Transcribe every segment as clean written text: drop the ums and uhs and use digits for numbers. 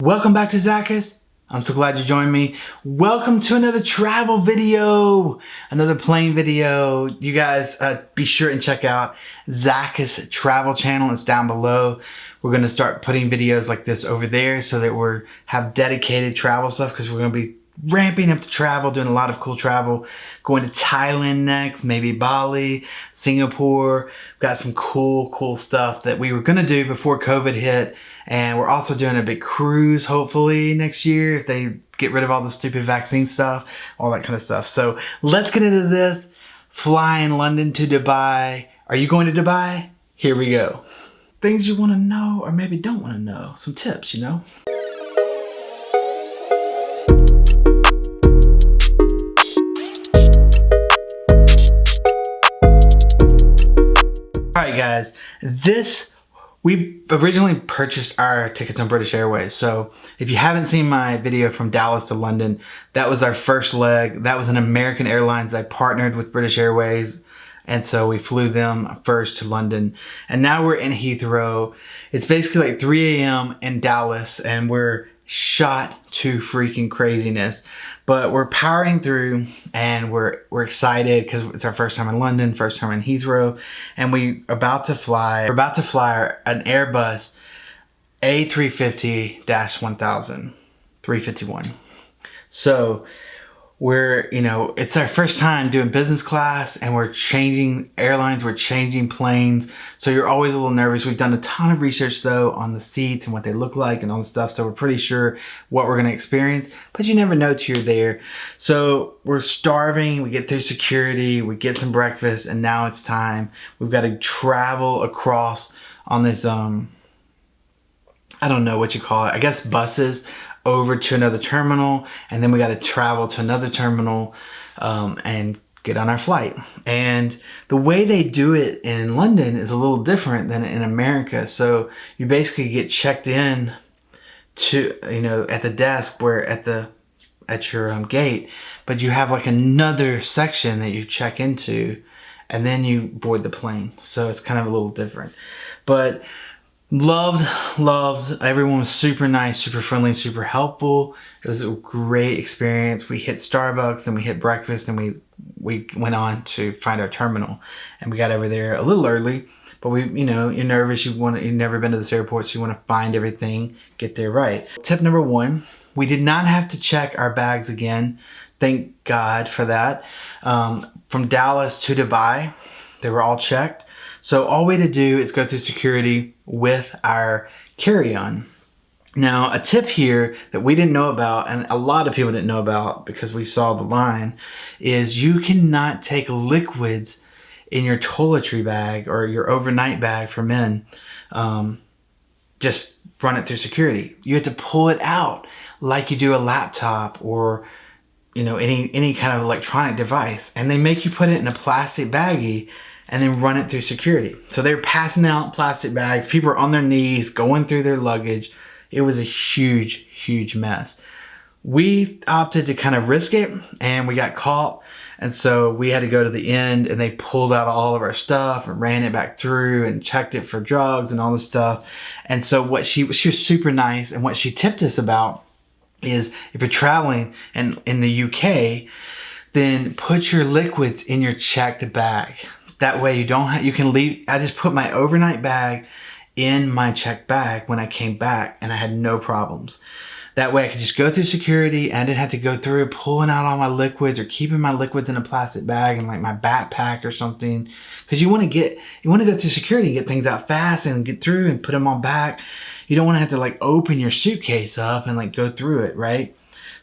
Welcome back to Zackus. I'm so glad you joined me. Welcome to another travel video, another plane video. You guys be sure and check out Zackus travel channel. It's down below. We're gonna start putting videos like this over there so that we have dedicated travel stuff because we're gonna be ramping up the travel, doing a lot of cool travel, going to Thailand next, maybe Bali, Singapore. We've got some cool stuff that we were gonna do before COVID hit. And we're also doing a big cruise, hopefully next year, if they get rid of all the stupid vaccine stuff, all that kind of stuff. So let's get into this. Flying London to Dubai. Are you going to Dubai? Here we go. Things you wanna know or maybe don't wanna know. Some tips, you know? All right, guys, we originally purchased our tickets on British Airways. So if you haven't seen my video from Dallas to London, that was our first leg. That was an American Airlines that partnered with British Airways. And so we flew them first to London. And now we're in Heathrow. It's basically like 3 a.m. in Dallas and we're shot to freaking craziness. But we're powering through and we're excited because it's our first time in London, first time in Heathrow, and we're about to fly an Airbus A350-1000, 351. So it's our first time doing business class and we're changing airlines, we're changing planes. So you're always a little nervous. We've done a ton of research though on the seats and what they look like and all the stuff. So we're pretty sure what we're gonna experience, but you never know till you're there. So we're starving, we get through security, we get some breakfast, and now it's time. We've got to travel across on this, I don't know what you call it, I guess buses, over to another terminal, and then we got to travel to another terminal and get on our flight. And the way they do it in London is a little different than in America. So you basically get checked in to, at the desk where at your gate, but you have like another section that you check into and then you board the plane. So it's kind of a little different, but loved. Everyone was super nice, super friendly, super helpful. It was a great experience. We hit Starbucks and we hit breakfast and we went on to find our terminal, and we got over there a little early, but you're nervous. You've never been to this airport, so you want to find everything, get there right. Tip number 1, we did not have to check our bags again. Thank God for that. From Dallas to Dubai, they were all checked. So all we had to do is go through security with our carry-on. Now, a tip here that we didn't know about, and a lot of people didn't know about because we saw the line, is you cannot take liquids in your toiletry bag or your overnight bag for men. Just run it through security. You have to pull it out like you do a laptop or any kind of electronic device, and they make you put it in a plastic baggie and then run it through security. So they're passing out plastic bags. People are on their knees going through their luggage. It was a huge mess. We opted to kind of risk it and we got caught. And so we had to go to the end and they pulled out all of our stuff and ran it back through and checked it for drugs and all this stuff. And so she was super nice, and what she tipped us about is if you're traveling and in the UK, then put your liquids in your checked bag. That way you can leave. I just put my overnight bag in my checked bag when I came back and I had no problems. That way I could just go through security and I didn't have to go through pulling out all my liquids or keeping my liquids in a plastic bag in like my backpack or something. Because you want to go through security and get things out fast and get through and put them all back. You don't want to have to like open your suitcase up and like go through it, right?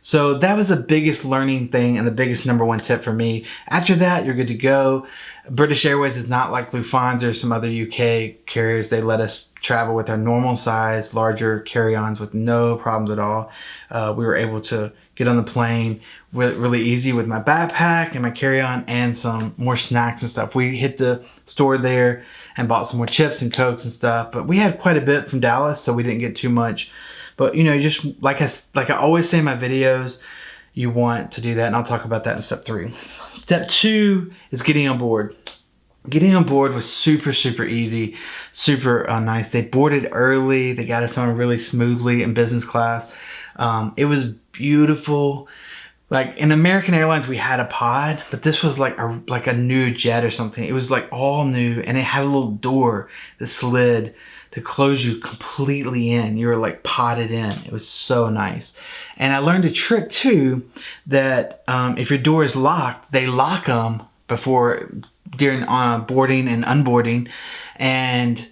So that was the biggest learning thing and the biggest number 1 tip for me. After that, you're good to go. British Airways is not like Lufthansa or some other UK carriers. They let us travel with our normal size, larger carry-ons with no problems at all. We were able to get on the plane really easy with my backpack and my carry-on and some more snacks and stuff. We hit the store there and bought some more chips and Cokes and stuff, but we had quite a bit from Dallas, so we didn't get too much. But just like I always say in my videos, you want to do that, and I'll talk about that in step 3. Step 2 is getting on board. Getting on board was super, super easy, super nice. They boarded early. They got us on really smoothly in business class. It was beautiful. Like in American Airlines, we had a pod, but this was like a new jet or something. It was like all new, and it had a little door that slid to close you completely in. You were like potted in. It was so nice. And I learned a trick too, that if your door is locked, they lock them during boarding and unboarding, and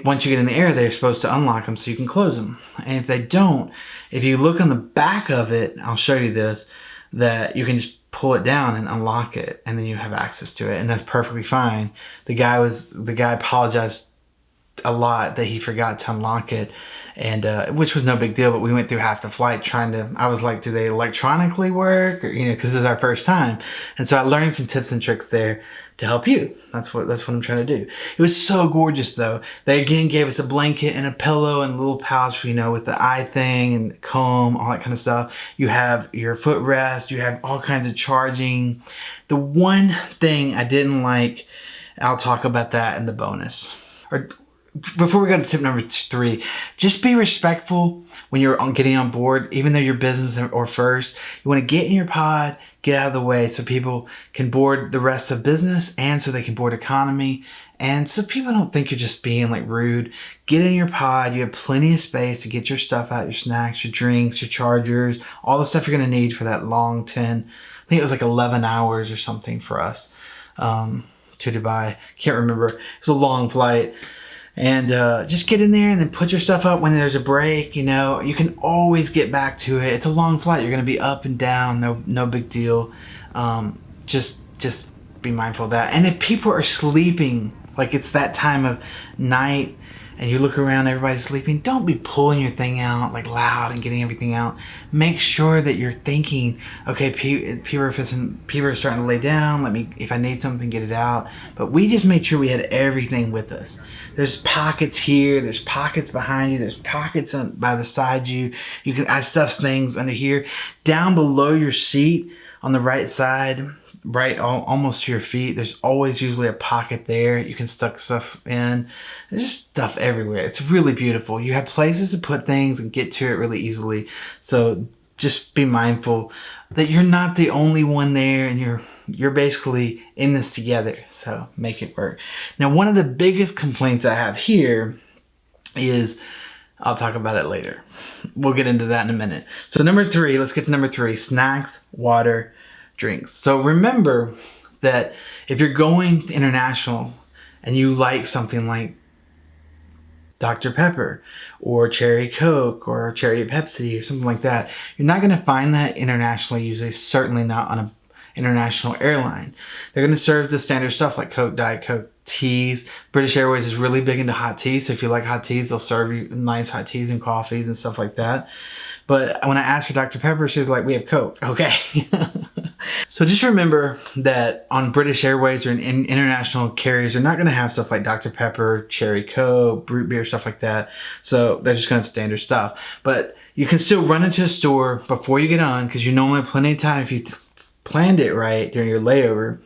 once you get in the air, they're supposed to unlock them so you can close them. And if they don't, if you look on the back of it, I'll show you this, that you can just pull it down and unlock it, and then you have access to it, and that's perfectly fine. The guy apologized a lot that he forgot to unlock it, and which was no big deal, but we went through half the flight I was like, do they electronically work? Or, because this is our first time. And so I learned some tips and tricks there to help you. That's what I'm trying to do. It was so gorgeous though. They again gave us a blanket and a pillow and a little pouch, with the eye thing and comb, all that kind of stuff. You have your footrest, you have all kinds of charging. The one thing I didn't like, I'll talk about that in the bonus. Or before we go to tip number 3, just be respectful when you're getting on board, even though you're business or first. You want to get in your pod, get out of the way so people can board the rest of business, and so they can board economy, and so people don't think you're just being like rude. Get in your pod. You have plenty of space to get your stuff out, your snacks, your drinks, your chargers, all the stuff you're going to need for that long 10, I think it was like 11 hours or something for us to Dubai. Can't remember. It was a long flight. And just get in there and then put your stuff up when there's a break. You can always get back to it. It's a long flight. You're going to be up and down. No big deal. Just be mindful of that. And if people are sleeping, like it's that time of night, and you look around, everybody's sleeping, don't be pulling your thing out like loud and getting everything out. Make sure that you're thinking, okay, people are starting to lay down. If I need something, get it out. But we just made sure we had everything with us. There's pockets here, there's pockets behind you, there's pockets by the side you. I stuffed things under here. Down below your seat on the right side, right almost to your feet, there's always usually a pocket there. You can stuff stuff in. There's just stuff everywhere. It's really beautiful. You have places to put things and get to it really easily. So just be mindful that you're not the only one there, and you're basically in this together. So make it work. Now, one of the biggest complaints I have here is, I'll talk about it later. We'll get into that in a minute. So number 3, let's get to number 3, snacks, water, drinks. So remember that if you're going international and you like something like Dr. Pepper or Cherry Coke or Cherry Pepsi or something like that, you're not going to find that internationally usually, certainly not on an international airline. They're going to serve the standard stuff like Coke, Diet Coke, teas. British Airways is really big into hot tea, so if you like hot teas, they'll serve you nice hot teas and coffees and stuff like that. But when I asked for Dr. Pepper, she was like, we have Coke. Okay. So just remember that on British Airways or in international carriers, they're not going to have stuff like Dr. Pepper, Cherry Coke, Brute Beer, stuff like that. So they're just going to have standard stuff. But you can still run into a store before you get on, because you normally have plenty of time if you planned it right during your layover.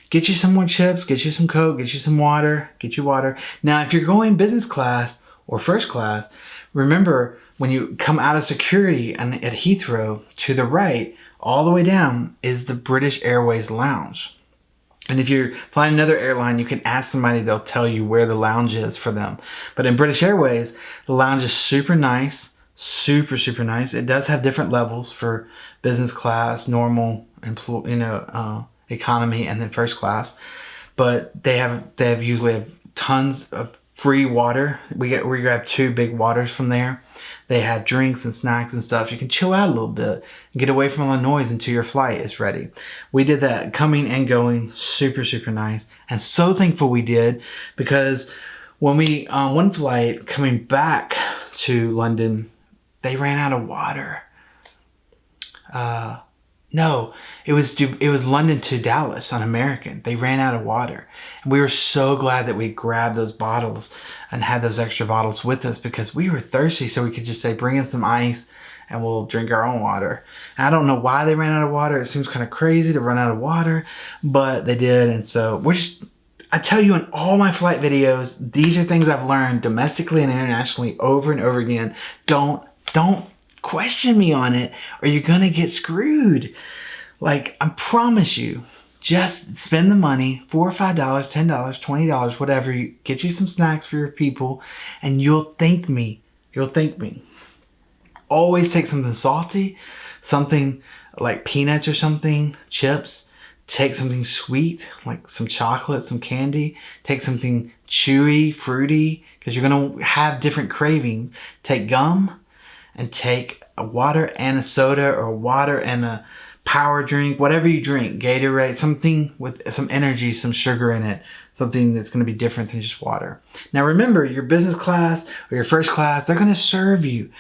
Get you some more chips, get you some Coke, get you some water, get you water. Now, if you're going business class or first class, remember when you come out of security at Heathrow, to the right, all the way down is the British Airways lounge. And if you're flying another airline, you can ask somebody, they'll tell you where the lounge is for them. But in British Airways, the lounge is super nice, super, super nice. It does have different levels for business class, normal, economy, and then first class. But they usually have tons of free water. We grab 2 big waters from there. They have drinks and snacks and stuff. You can chill out a little bit and get away from all the noise until your flight is ready. We did that coming and going. Super, super nice. And so thankful we did, because when we, on one flight coming back to London, they ran out of water. No, it was London to Dallas on American. They ran out of water. And we were so glad that we grabbed those bottles and had those extra bottles with us, because we were thirsty, so we could just say, bring us some ice and we'll drink our own water. And I don't know why they ran out of water. It seems kind of crazy to run out of water, but they did. And so I tell you in all my flight videos, these are things I've learned domestically and internationally over and over again. Don't question me on it or you're gonna get screwed. Like, I promise you, just spend the money, $4 or $5, $10, $20, whatever. You get you some snacks for your people and you'll thank me. You'll thank me. Always take something salty, something like peanuts or something, chips. Take something sweet, like some chocolate, some candy. Take something chewy, fruity, because you're gonna have different cravings. Take gum and take a water and a soda, or water and a power drink, whatever you drink, Gatorade, something with some energy, some sugar in it, something that's going to be different than just water. Now remember, your business class or your first class, they're going to serve you.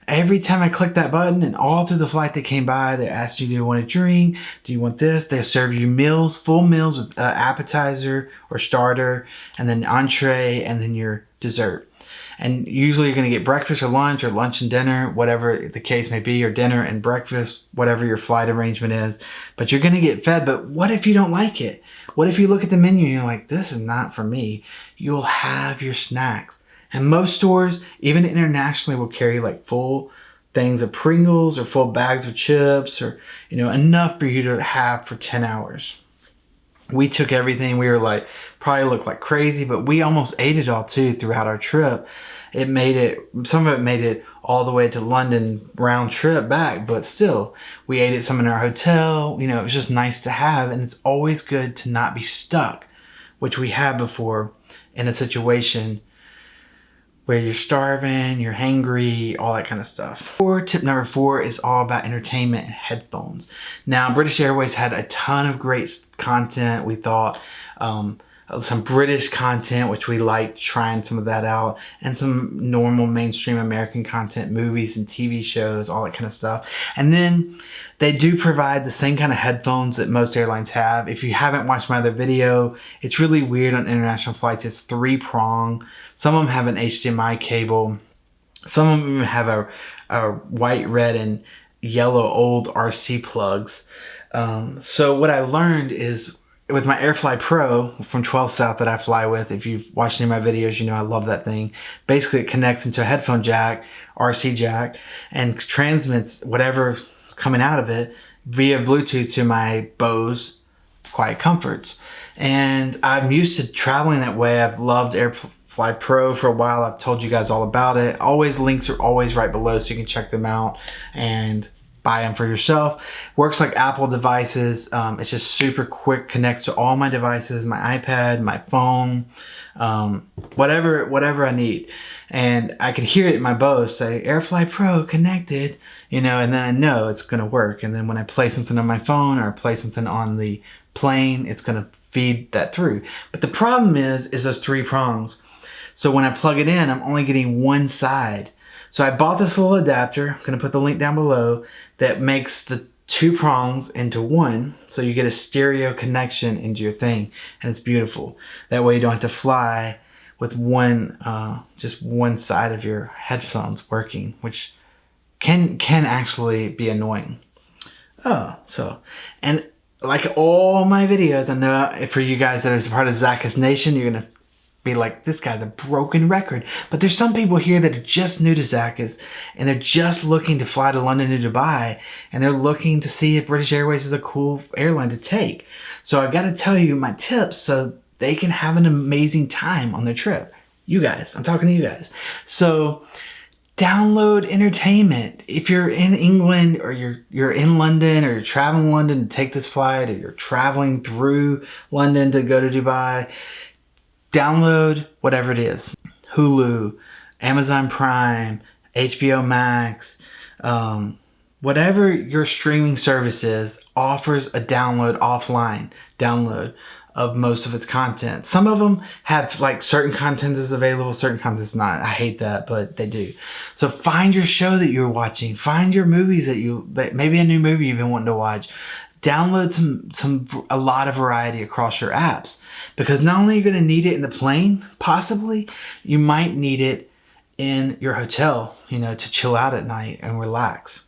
Every time I click that button and all through the flight they came by, they asked you, do you want a drink? Do you want this? They serve you meals, full meals with appetizer or starter, and then entree, and then your dessert. And usually you're going to get breakfast or lunch and dinner, whatever the case may be, or dinner and breakfast, whatever your flight arrangement is. But you're going to get fed. But what if you don't like it? What if you look at the menu and you're like, this is not for me? You'll have your snacks. And most stores, even internationally, will carry like full things of Pringles or full bags of chips, or, you know, enough for you to have for 10 hours. We took everything. We were like, probably looked like crazy, but we almost ate it all too throughout our trip. Some of it made it all the way to London round trip back, but still, we ate it some in our hotel. You know, it was just nice to have, and it's always good to not be stuck, which we had before in a situation where you're starving, you're hangry, all that kind of stuff. Tip number 4 is all about entertainment and headphones. Now, British Airways had a ton of great content. We thought some British content, which we liked trying some of that out, and some normal mainstream American content, movies and TV shows, all that kind of stuff. And then they do provide the same kind of headphones that most airlines have. If you haven't watched my other video, it's really weird on international flights. It's 3-prong. Some of them have an HDMI cable. Some of them even have a white, red, and yellow old RC plugs. So what I learned is, with my AirFly Pro from 12 South that I fly with, if you've watched any of my videos, you know I love that thing. Basically, it connects into a headphone jack, RC jack, and transmits whatever coming out of it via Bluetooth to my Bose Quiet Comforts. And I'm used to traveling that way. I've loved AirFly Pro for a while. I've told you guys all about it. Links are always right below, so you can check them out and buy them for yourself. Works like Apple devices. It's just super quick, connects to all my devices, my iPad, my phone, whatever I need. And I can hear it in my Bose say, AirFly Pro connected, you know, and then I know it's gonna work. And then when I play something on my phone or play something on the plane, it's gonna feed that through. But the problem is those 3 prongs. So when I plug it in, I'm only getting one side. So I bought this little adapter, I'm gonna put the link down below, that makes the 2 prongs into one, so you get a stereo connection into your thing, and it's beautiful. That way you don't have to fly with just one side of your headphones working, which can actually be annoying. And like all my videos, I know for you guys that are part of Zach's Nation, you're gonna be like, this guy's a broken record. But there's some people here that are just new to Zach's, and they're just looking to fly to London and Dubai, and they're looking to see if British Airways is a cool airline to take. So I gotta tell you my tips so they can have an amazing time on their trip. You guys, I'm talking to you guys. So download entertainment. If you're in England, or you're in London, or you're traveling to London to take this flight, or you're traveling through London to go to Dubai, download whatever it is. Hulu, Amazon Prime, HBO Max, whatever your streaming service is, offers a offline download of most of its content. Some of them have like certain content is available, certain content is not. I hate that, but they do. So find your show that you're watching. Find your movies that maybe a new movie you've been wanting to watch. Download a lot of variety across your apps, because not only are you going to need it in the plane, possibly, you might need it in your hotel, you know, to chill out at night and relax.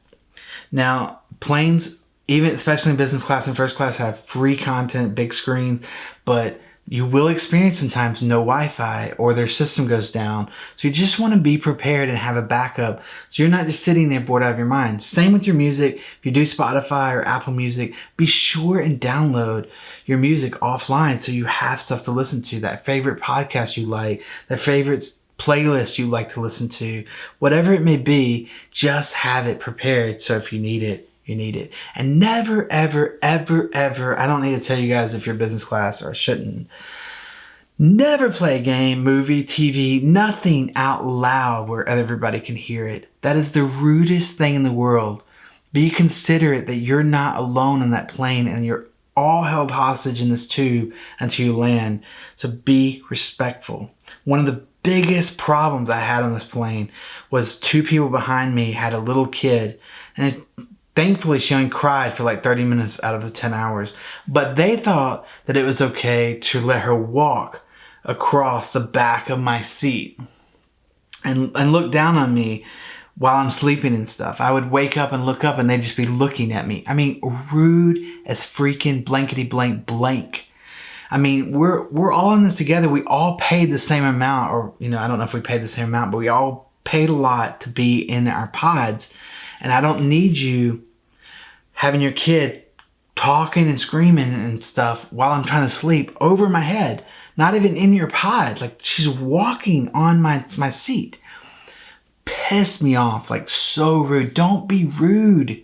Now, planes, even especially in business class and first class, have free content, big screens, but You will experience sometimes no Wi-Fi or their system goes down. So you just want to be prepared and have a backup. So you're not just sitting there bored out of your mind. Same with your music. If you do Spotify or Apple Music, be sure and download your music offline so you have stuff to listen to. That favorite podcast you like, that favorite playlist you like to listen to, whatever it may be, just have it prepared. So if you need it, you need it. And never, ever, ever, ever, I don't need to tell you guys if you're business class or shouldn't, never play a game, movie, TV, nothing out loud where everybody can hear it. That is the rudest thing in the world. Be considerate that you're not alone on that plane and you're all held hostage in this tube until you land. So be respectful. One of the biggest problems I had on this plane was 2 people behind me had a little kid, and thankfully, she only cried for like 30 minutes out of the 10 hours. But they thought that it was okay to let her walk across the back of my seat and look down on me while I'm sleeping and stuff. I would wake up and look up and they'd just be looking at me. I mean, rude as freaking blankety blank blank. I mean, we're all in this together. We all paid the same amount, or, you know, I don't know if we paid the same amount, but we all paid a lot to be in our pods. And I don't need you having your kid talking and screaming and stuff while I'm trying to sleep over my head. Not even in your pod. Like, she's walking on my seat. Pissed me off. Like, so rude. Don't be rude.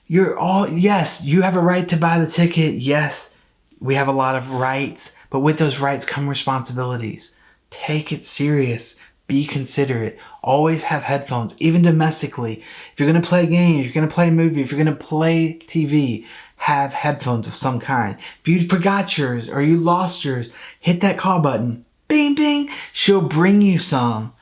Yes, you have a right to buy the ticket. Yes, we have a lot of rights. But with those rights come responsibilities. Take it serious. Be considerate. Always have headphones, even domestically. If you're going to play a game, if you're going to play a movie, if you're going to play TV, have headphones of some kind. If you forgot yours or you lost yours, hit that call button. Bing, bing. She'll bring you some.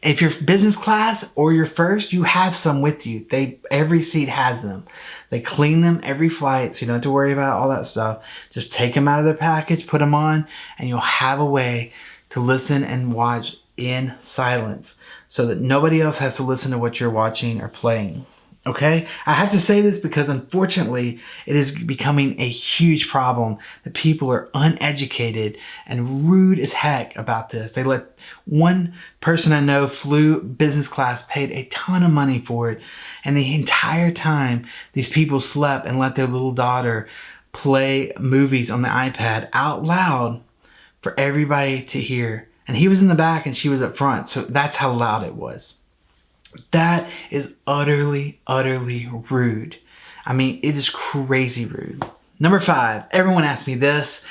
If you're business class or you're first, you have some with you. Every seat has them. They clean them every flight, so you don't have to worry about all that stuff. Just take them out of their package, put them on, and you'll have a way to listen and watch in silence so that nobody else has to listen to what you're watching or playing. Okay? I have to say this because unfortunately it is becoming a huge problem that people are uneducated and rude as heck about this. They let one person I know flew business class, paid a ton of money for it, and the entire time these people slept and let their little daughter play movies on the iPad out loud for everybody to hear. And he was in the back and she was up front. So that's how loud it was. That is utterly, utterly rude. I mean, it is crazy rude. Number 5, everyone asks me this.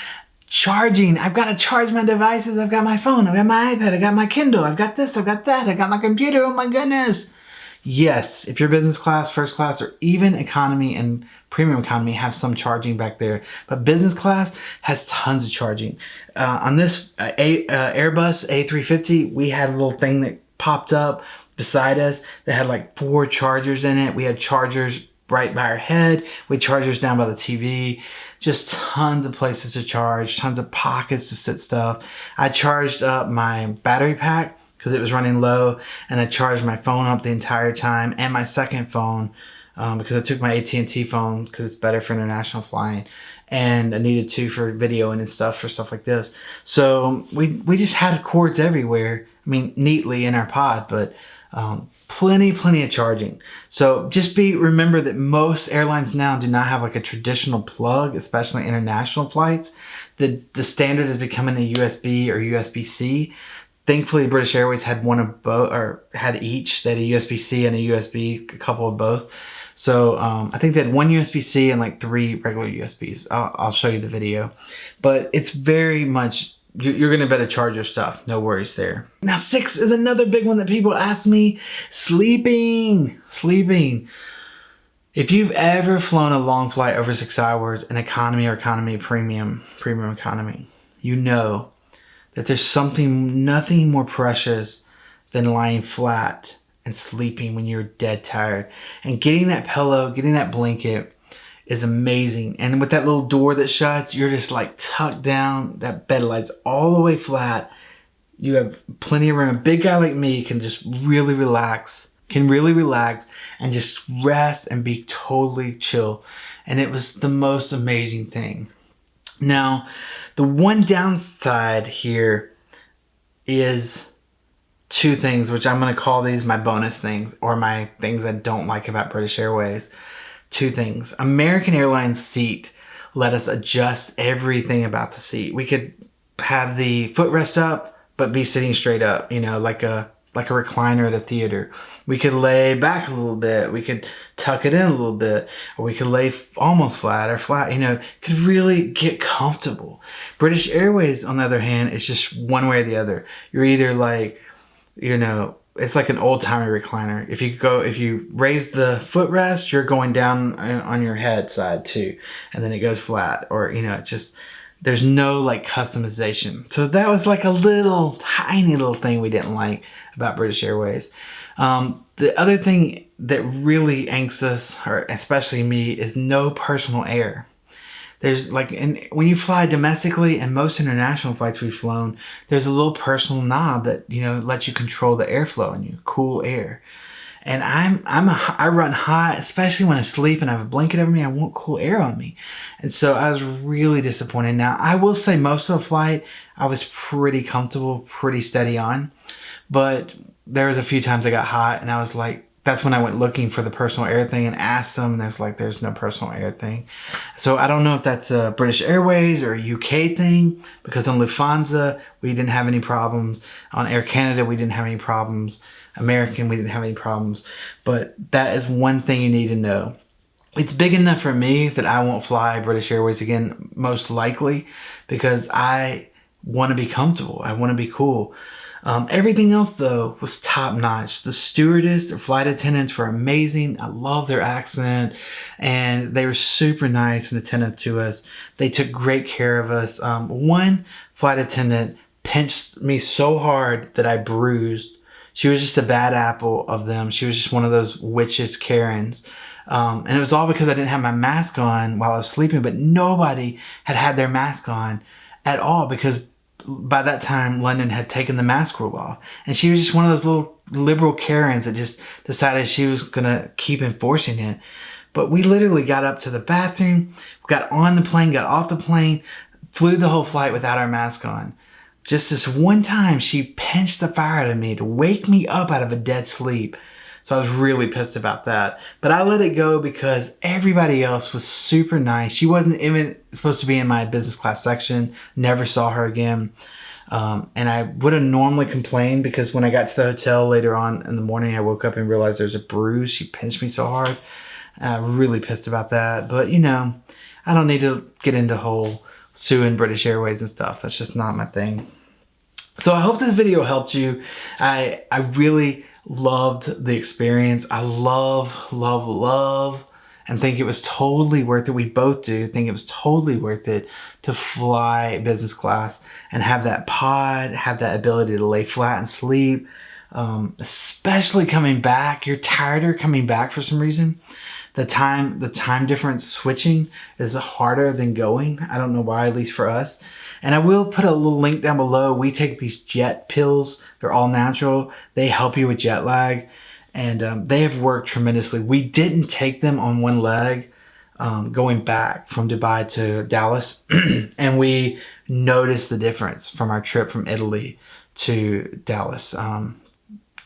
Charging. I've got to charge my devices. I've got my phone. I've got my iPad. I've got my Kindle. I've got this. I've got that. I've got my computer. Oh my goodness. Yes, if you're business class, first class, or even economy and premium economy, have some charging back there. But business class has tons of charging. On this Airbus A350, we had a little thing that popped up beside us that had like 4 chargers in it. We had chargers right by our head. We had chargers down by the TV. Just tons of places to charge, tons of pockets to sit stuff. I charged up my battery pack because it was running low, and I charged my phone up the entire time, and my second phone because I took my AT&T phone because it's better for international flying, and I needed 2 for videoing and stuff, for stuff like this. So we just had cords everywhere. I mean, neatly in our pod, but plenty of charging. So just remember that most airlines now do not have like a traditional plug, especially international flights. The standard is becoming a USB or USB-C. Thankfully, British Airways had one of both, or had each. They had a USB-C and a USB, a couple of both. So I think they had 1 USB-C and like 3 regular USBs. I'll show you the video. But it's very much, you're going to better charge your stuff. No worries there. Now 6 is another big one that people ask me. Sleeping. If you've ever flown a long flight over 6 hours in economy or economy premium economy, you know that there's nothing more precious than lying flat and sleeping when you're dead tired. And getting that pillow, getting that blanket is amazing. And with that little door that shuts, you're just like tucked down, that bed lies all the way flat. You have plenty of room. A big guy like me can just really relax, and just rest and be totally chill. And it was the most amazing thing. Now, the one downside here is two things, which I'm going to call these my bonus things, or my things I don't like about British Airways. Two things. American Airlines seat let us adjust everything about the seat. We could have the footrest up, but be sitting straight up, you know, like a recliner at a theater. We could lay back a little bit. We could tuck it in a little bit, or we could lay almost flat or flat, you know, could really get comfortable. British Airways, on the other hand, is just one way or the other. You're either like, you know, it's like an old-timey recliner. If you raise the footrest, you're going down on your head side too, and then it goes flat, or, you know, it just, there's no like customization. So that was like a little tiny little thing we didn't like about British Airways. The other thing that really angsts us, or especially me, is no personal air. There's like, when you fly domestically and most international flights we've flown, there's a little personal knob that, you know, lets you control the airflow in you, cool air. And I run hot, especially when I sleep and I have a blanket over me. I want cool air on me. And so I was really disappointed. Now, I will say most of the flight, I was pretty comfortable, pretty steady on. But there was a few times I got hot and I was like, that's when I went looking for the personal air thing and asked them, and there's no personal air thing. So I don't know if that's a British Airways or a UK thing, because on Lufthansa, we didn't have any problems. On Air Canada, we didn't have any problems. American, we didn't have any problems. But that is one thing you need to know. It's big enough for me that I won't fly British Airways again, most likely, because I want to be comfortable. I want to be cool. Everything else, though, was top notch. The stewardess, the flight attendants were amazing. I love their accent, and they were super nice and attentive to us. They took great care of us. One flight attendant pinched me so hard that I bruised. She was just a bad apple of them. She was just one of those witches Karens. And it was all because I didn't have my mask on while I was sleeping, but nobody had their mask on at all, because by that time London had taken the mask rule off, and she was just one of those little liberal Karens that just decided she was gonna keep enforcing it. But we literally got up to the bathroom, got on the plane, got off the plane, flew the whole flight without our mask on. Just this one time she pinched the fire out of me to wake me up out of a dead sleep. So I was really pissed about that. But I let it go because everybody else was super nice. She wasn't even supposed to be in my business class section. Never saw her again. And I would have normally complained, because when I got to the hotel later on in the morning, I woke up and realized there's a bruise. She pinched me so hard. Really pissed about that. But, you know, I don't need to get into whole suing British Airways and stuff. That's just not my thing. So I hope this video helped you. I really loved the experience. I love, and think it was totally worth it. We both do think it was totally worth it to fly business class and have that pod, have that ability to lay flat and sleep. Especially coming back, you're tireder coming back for some reason. The time difference switching is harder than going. I don't know why, at least for us. And I will put a little link down below. We take these jet pills. They're all natural. They help you with jet lag. And they have worked tremendously. We didn't take them on one leg going back from Dubai to Dallas. And we noticed the difference from our trip from Italy to Dallas.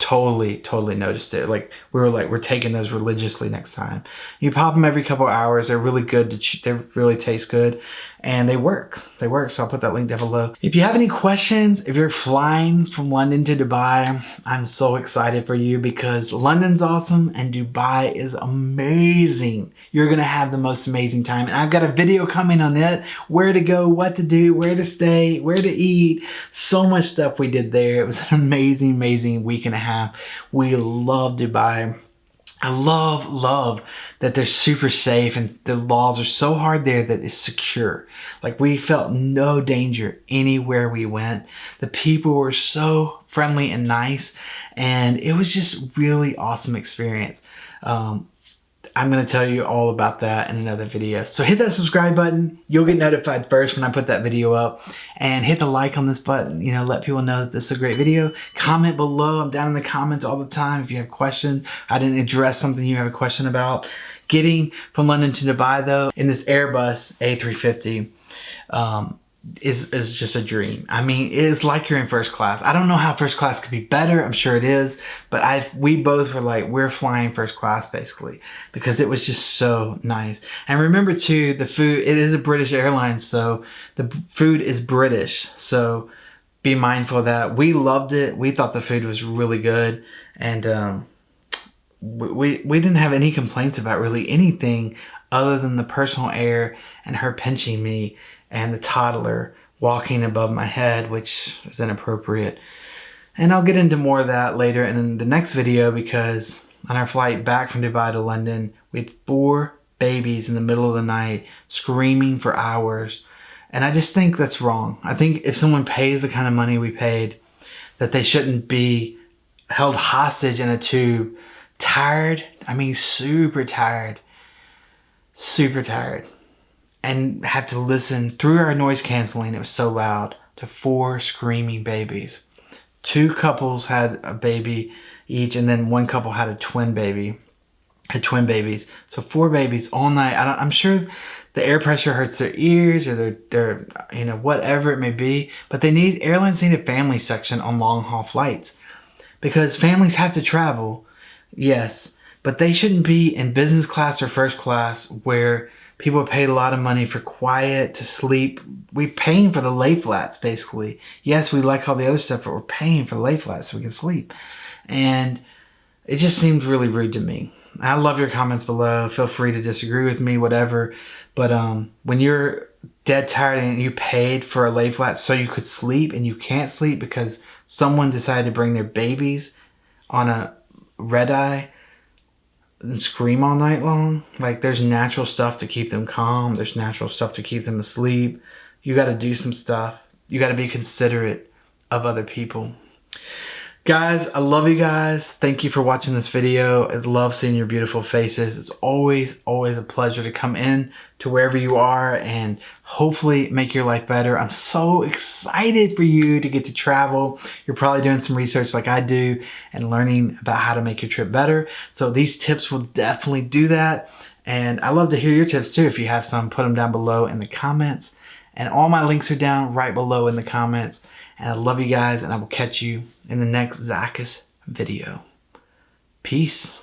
Totally noticed it. Like, we're taking those religiously next time. You pop them every couple hours. They're really good they really taste good, and they work. So I'll put that link down below. If you have any questions, if you're flying from London to Dubai, I'm so excited for you, because London's awesome and Dubai is amazing. You're gonna have the most amazing time. And I've got a video coming on it, where to go, what to do, where to stay, where to eat. So much stuff we did there. It was an amazing week and a half. We love Dubai. I love that they're super safe, and the laws are so hard there that it's secure. Like, we felt no danger anywhere we went. The people were so friendly and nice, and it was just really awesome experience. I'm going to tell you all about that in another video. So hit that subscribe button. You'll get notified first when I put that video up. And hit the like on this button. You know, let people know that this is a great video. Comment below. I'm down in the comments all the time if you have questions. I didn't address something you have a question about. Getting from London to Dubai, though, in this Airbus A350, is just a dream. I mean, it is like you're in first class. I don't know how first class could be better. I'm sure it is, but we both were like, we're flying first class basically, because it was just so nice. And remember too, the food, it is a British airline, so the food is British. So be mindful of that. We loved it. We thought the food was really good. And we didn't have any complaints about really anything other than the personal air and her pinching me and the toddler walking above my head, which is inappropriate. And I'll get into more of that later in the next video, because on our flight back from Dubai to London, we had 4 babies in the middle of the night screaming for hours. And I just think that's wrong. I think if someone pays the kind of money we paid, that they shouldn't be held hostage in a tube, tired. I mean, super tired, and have to listen through our noise canceling. It was so loud, to 4 screaming babies. 2 couples had a baby each, and then 1 couple had twin babies. So 4 babies all night. I'm sure the air pressure hurts their ears, or their whatever it may be. But airlines need a family section on long haul flights, because families have to travel, yes, but they shouldn't be in business class or first class where people paid a lot of money for quiet to sleep. We're paying for the lay flats, basically. Yes, we like all the other stuff, but we're paying for the lay flats so we can sleep. And it just seems really rude to me. I love your comments below. Feel free to disagree with me, whatever. But when you're dead tired and you paid for a lay flat so you could sleep, and you can't sleep because someone decided to bring their babies on a red eye and scream all night long. Like, there's natural stuff to keep them calm. There's natural stuff to keep them asleep. You got to do some stuff. You got to be considerate of other people. Guys, I love you guys. Thank you for watching this video. I love seeing your beautiful faces. It's always a pleasure to come in to wherever you are and hopefully make your life better. I'm so excited for you to get to travel. You're probably doing some research like I do and learning about how to make your trip better. So these tips will definitely do that. And I love to hear your tips too. If you have some, put them down below in the comments. And all my links are down right below in the comments. And I love you guys, and I will catch you in the next Zacchus video. Peace.